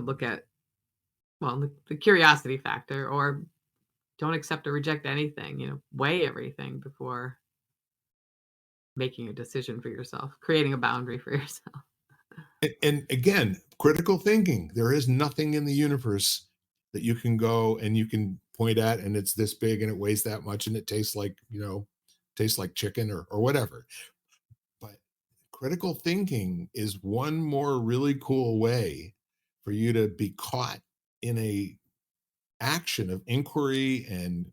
B: look at, well, the curiosity factor, or don't accept or reject anything, weigh everything before making a decision for yourself, creating a boundary for yourself.
A: And again, critical thinking. There is nothing in the universe that you can go and you can point at and it's this big and it weighs that much and it tastes like chicken or whatever. But critical thinking is one more really cool way for you to be caught in a action of inquiry and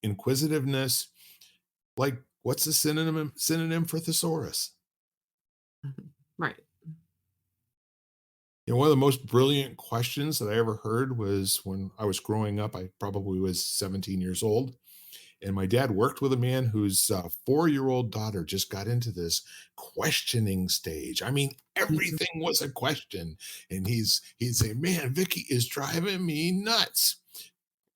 A: inquisitiveness. Like, what's the synonym for thesaurus?
B: Right.
A: One of the most brilliant questions that I ever heard was when I was growing up. I probably was 17 years old. And my dad worked with a man whose 4-year-old daughter just got into this questioning stage. I mean,
B: Mhm.
A: everything was a question. And he'd say, "Man, Vicky is driving me nuts."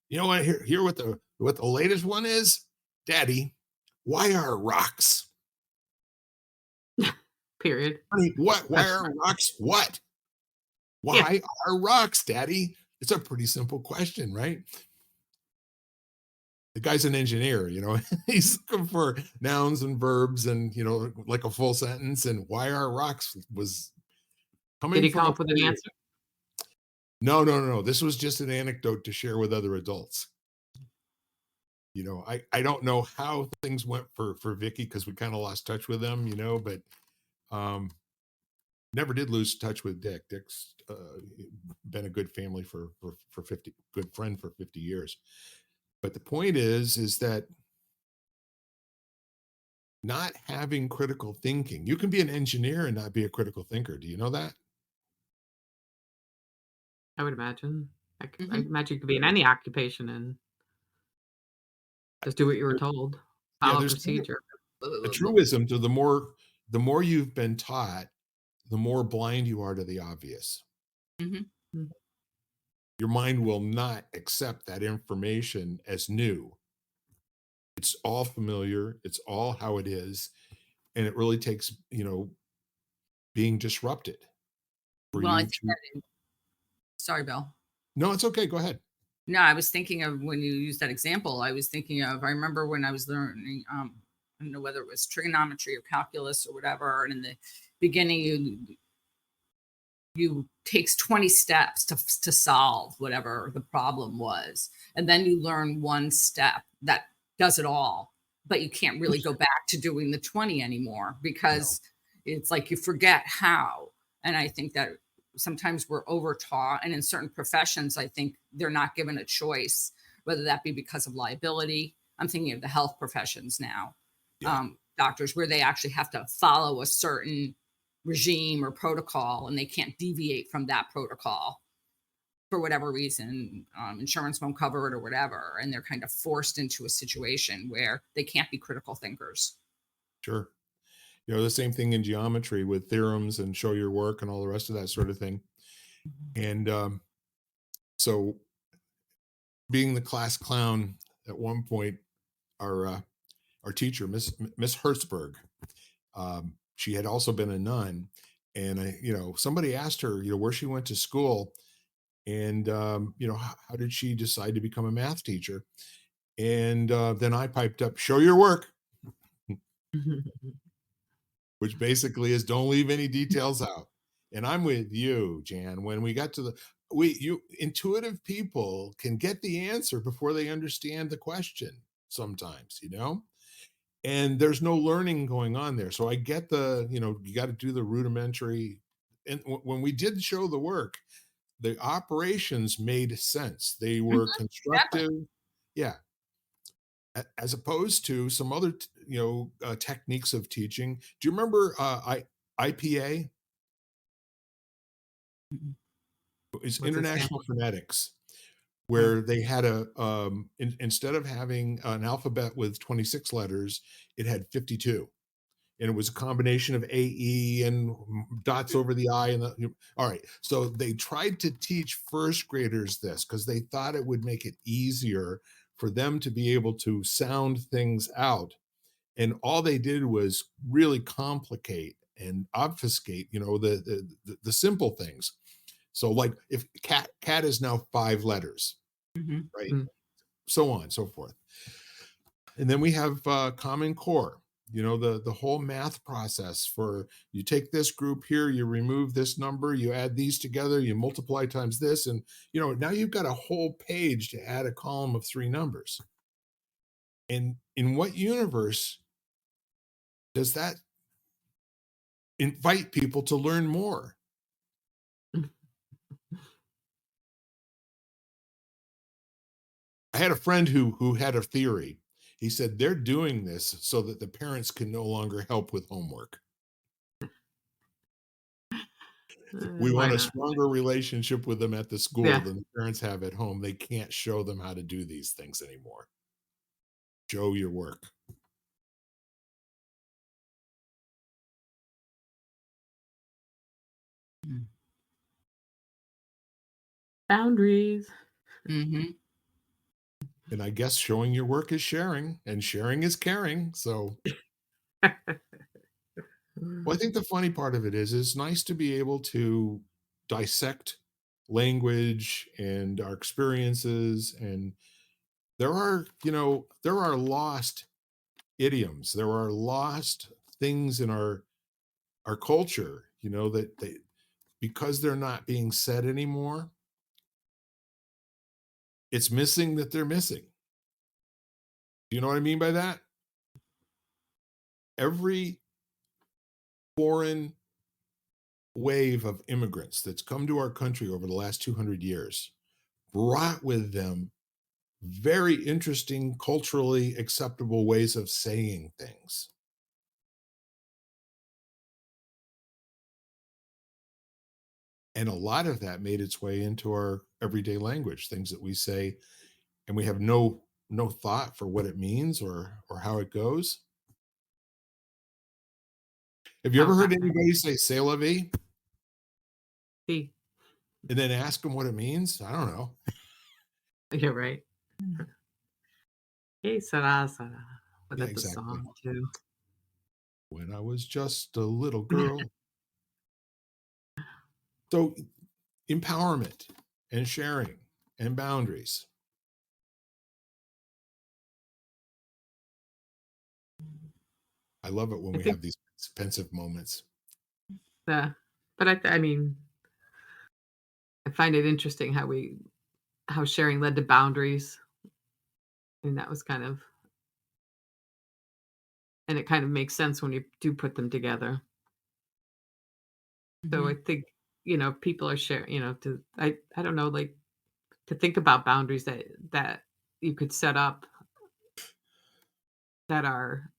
A: You know what? Hear what the latest one is? "Daddy, why are rocks?"
B: Period.
A: Honey, what? Why
B: That's
A: are rocks what?
B: yeah.
A: Why are rocks, Daddy? It's a pretty simple question, right? The guy's an engineer, he's looking for nouns and verbs and, like a full sentence. And why are rocks was
B: Did
A: coming
B: he
A: from
B: come
A: a
B: up with an
A: 4-year.
B: answer?
A: No, no, no, no. This was just an anecdote to share with other adults. I don't know how things went for Vicky because we kind of lost touch with them, but um never did lose touch with Dick. Dick's been a good family for 50, good friend for 50 years. But the point is that not having critical thinking, you can be an engineer and not be a critical thinker. Do you know that?
B: I would imagine. I
C: Hmm.
B: imagine you could be in any occupation and just do what you were told,
A: Yeah,
B: follow
A: there's kind of
B: procedure.
A: a truism to the more you've been taught, the more blind you are to the obvious.
C: Hmm.
B: Mm.
A: Your mind will not accept that information as new. It's all familiar, it's all how it is, and it really takes, being disrupted for
C: Well, I
A: you
C: think
A: to.
C: that, sorry, Bill.
A: No, it's okay, go ahead.
C: No, I was thinking of when you used that example, I remember when I was learning, I don't know whether it was trigonometry or calculus or whatever. And in the beginning, you takes 20 steps to solve whatever the problem was. And then you learn one step that does it all, but you can't really go back to doing the 20 anymore
A: No.
C: because it's like you forget how. And I think that sometimes we're over taught, and in certain professions I think they're not given a choice, whether that be because of liability. I'm thinking of the health professions now,
A: Yeah,
C: doctors, where they actually have to follow a certain regime or protocol and they can't deviate from that protocol for whatever reason. Insurance won't cover it or whatever, and they're kind of forced into a situation where they can't be critical thinkers.
A: sure. The same thing in geometry with theorems and show your work and all the rest of that sort of thing. And so being the class clown at one point, our teacher, Miss Hertzberg, she had also been a nun. And somebody asked her, where she went to school. And how did she decide to become a math teacher? And then I piped up, "Show your work," which basically is don't leave any details out. And I'm with you, Jan. When we got to you intuitive people can get the answer before they understand the question sometimes, and there's no learning going on there. So I get you got to do the rudimentary. And when we did show the work, the operations made sense. They
C: Mhm,
A: were
C: exactly.
A: constructive. Yeah. As opposed to some other, techniques of teaching. Do you remember IPA?
C: Mhm.
A: It's
B: What's it stand
A: International
B: for?
A: Phonetics,
B: Oh.
A: where they had instead of having an alphabet with 26 letters, it had 52. and it was a combination of AE and dots over the I. All right. So they tried to teach first graders this because they thought it would make it easier for them to be able to sound things out. And all they did was really complicate and obfuscate, the simple things. So like if cat is now 5 letters,
C: Mhm.
A: right?
B: Mm.
A: So on and so forth. And then we have Common Core, the whole math process for you take this group here, you remove this number, you add these together, you multiply times this, and now you've got a whole page to add a column of 3 numbers. And in what universe does that invite people to learn more? I had a friend who had a theory. He said they're doing this so that the parents can no longer help with homework. We
B: Why
A: want a
B: not?
A: stronger relationship with them at the school
B: Yeah.
A: than the parents have at home. They can't show them how to do these things anymore. Show your work.
C: Mm.
B: Boundaries.
C: Mhm.
A: And I guess showing your work is sharing, and sharing is caring. So, well, I think the funny part of it is it's nice to be able to dissect language and our experiences. And there are lost idioms. There are lost things in our culture, that because they're not being said anymore, it's missing that they're missing. Do you know what I mean by that? Every foreign wave of immigrants that's come to our country over the last 200 years brought with them very interesting, culturally acceptable ways of saying things. And a lot of that made its way into our everyday language, things that we say, and we have no thought for what it means or how it goes. Have you
B: How
A: ever heard
B: about
A: anybody say "C'est la vie"
B: see?
A: and then ask them what it means? I don't know.
B: You're right. Hey, Sarah, Sarah. But
A: Yeah,
B: that's a
A: exactly.
B: song too.
A: When I was just a little girl. So empowerment and sharing and boundaries. I love it when
B: I
A: we
B: think
A: have these pensive moments.
B: the, but I mean, I find it interesting how sharing led to boundaries, and that was and it kind of makes sense when you do put them together. So I
C: Mhm.
B: think people are sharing. To I don't know, like to think about boundaries that you could set up that are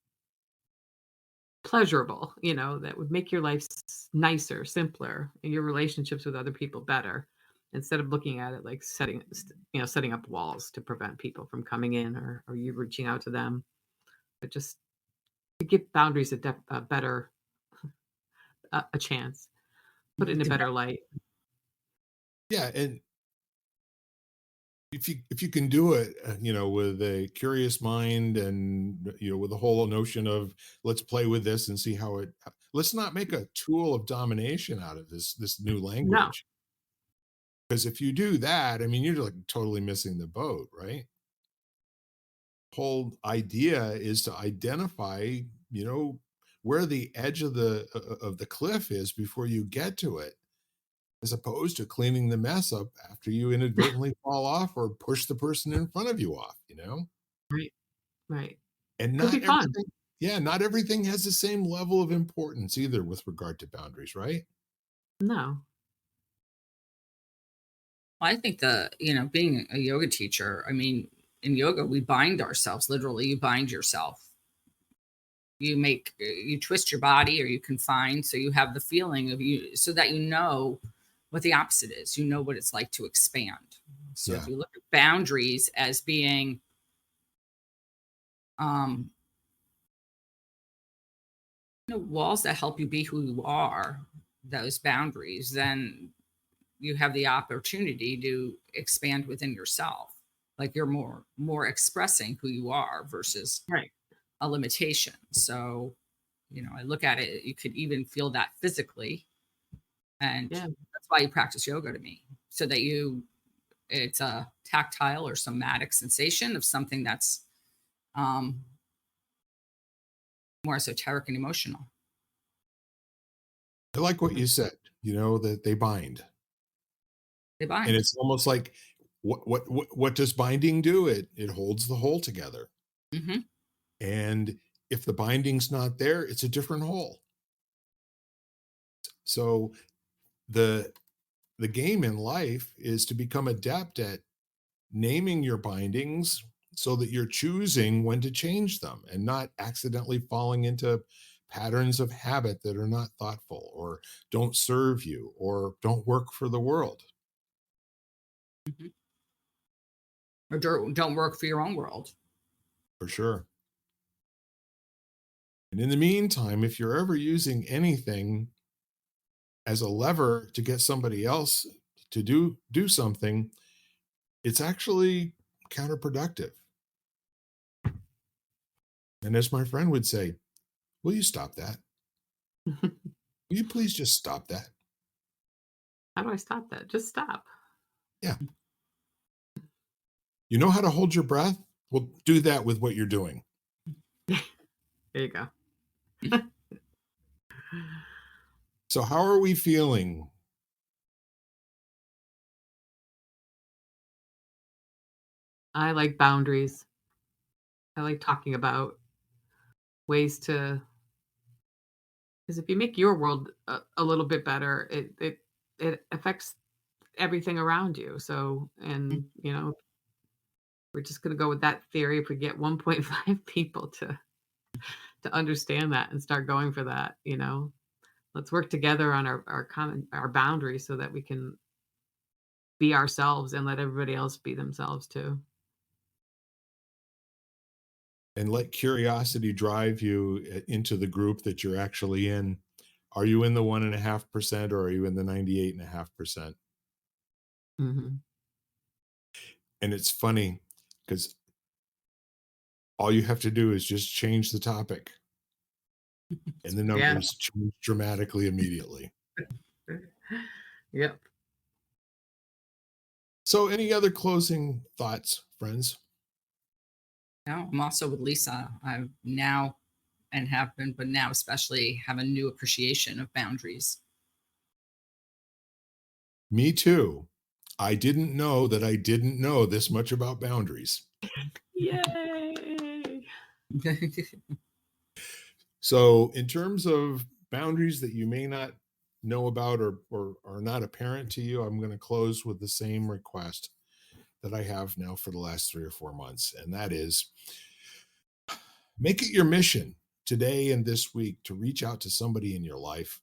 B: pleasurable, that would make your life nicer, simpler, and your relationships with other people better, instead of looking at it like setting up walls to prevent people from coming in or you reaching out to them. But just to give boundaries a better a chance, put it in a
C: To
B: better light.
A: Yeah, and if you can do it, with a curious mind and with the whole notion of let's play with this and see how it. Let's not make a tool of domination out of this new
B: No,
A: language. Because if you do that, I mean, you're like totally missing the boat, right? Whole idea is to identify, where the edge of the cliff is before you get to it, as opposed to cleaning the mess up after you inadvertently fall off or push the person in front of you off.
B: right, right.
A: And
B: Could be
A: not
B: fun.
A: everything, yeah, not everything has the same level of importance either with regard to boundaries, right?
B: No,
C: Well, I think being a yoga teacher, I mean, in yoga, we bind ourselves. Literally, you bind yourself. You twist your body or you confine, so you have the feeling of you, so that you know what the opposite is. You know what it's like to expand. So if
A: Yeah.
C: you look at boundaries as being um walls that help you be who you are, those boundaries, then you have the opportunity to expand within yourself. Like you're more expressing who you are versus
B: Right.
C: a limitation. So, I look at it, you could even feel that physically. And
B: Yeah.
C: that's why you practice yoga to me, so that it's a tactile or somatic sensation of something that's more esoteric and emotional.
A: I like what you said, that they bind.
C: They bind.
A: And it's almost like what does binding do? It holds the whole together.
C: Mm-hmm.
A: And if the binding's not there, it's a different whole. So the game in life is to become adept at naming your bindings so that you're choosing when to change them and not accidentally falling into patterns of habit that are not thoughtful or don't serve you or don't work for the world.
C: Mm-hmm. Or don't work for your own world.
A: For sure. And in the meantime, if you're ever using anything as a lever to get somebody else to do something, it's actually counterproductive. And as my friend would say, will you stop that? Will you please just stop that?
B: How do I stop that? Just stop.
A: Yeah. You know how to hold your breath? Well, do that with what you're doing.
B: There you go.
A: So how are we feeling?
B: I like boundaries. I like talking about ways to, because if you make your world a little bit better, it affects everything around you. So, and we're just going to go with that theory. If we get 1.5 people to understand that and start going for that, let's work together on our boundaries so that we can be ourselves and let everybody else be themselves too.
A: And let curiosity drive you into the group that you're actually in. Are you in the 1.5% or are you in the 98.5%?
B: Mm-hmm.
A: And it's funny because all you have to do is just change the topic and the numbers change dramatically immediately.
B: Yep.
A: So any other closing thoughts, friends?
C: No, I'm also with Lisa. I've now and have been, but now especially have a new appreciation of boundaries.
A: Me too. I didn't know that I didn't know this much about boundaries.
B: Yay!
A: So in terms of boundaries that you may not know about or are not apparent to you, I'm going to close with the same request that I have now for the last 3 or 4 months. And that is, make it your mission today and this week to reach out to somebody in your life.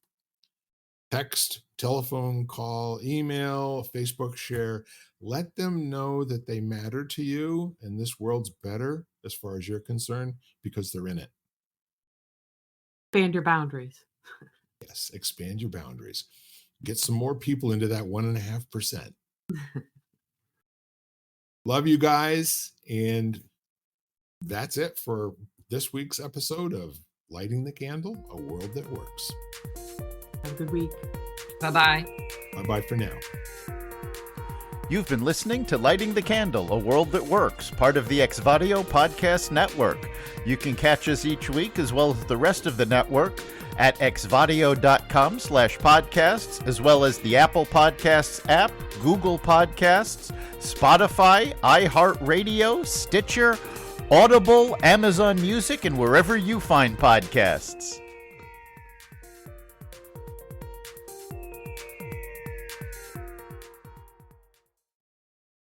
A: Text, telephone call, email, Facebook share. Let them know that they matter to you and this world's better as far as you're concerned because they're in it.
B: Expand your boundaries.
A: Yes, expand your boundaries. Get some more people into that 1.5%. Love you guys. And that's it for this week's episode of Lighting the Candle, A World That Works.
B: Have a good week.
C: Bye-bye.
A: Bye-bye for now.
D: You've been listening to Lighting the Candle, A World That Works, part of the Exvadio Podcast Network. You can catch us each week as well as the rest of the network at exvadio.com/podcasts, as well as the Apple Podcasts app, Google Podcasts, Spotify, iHeartRadio, Stitcher, Audible, Amazon Music, and wherever you find podcasts.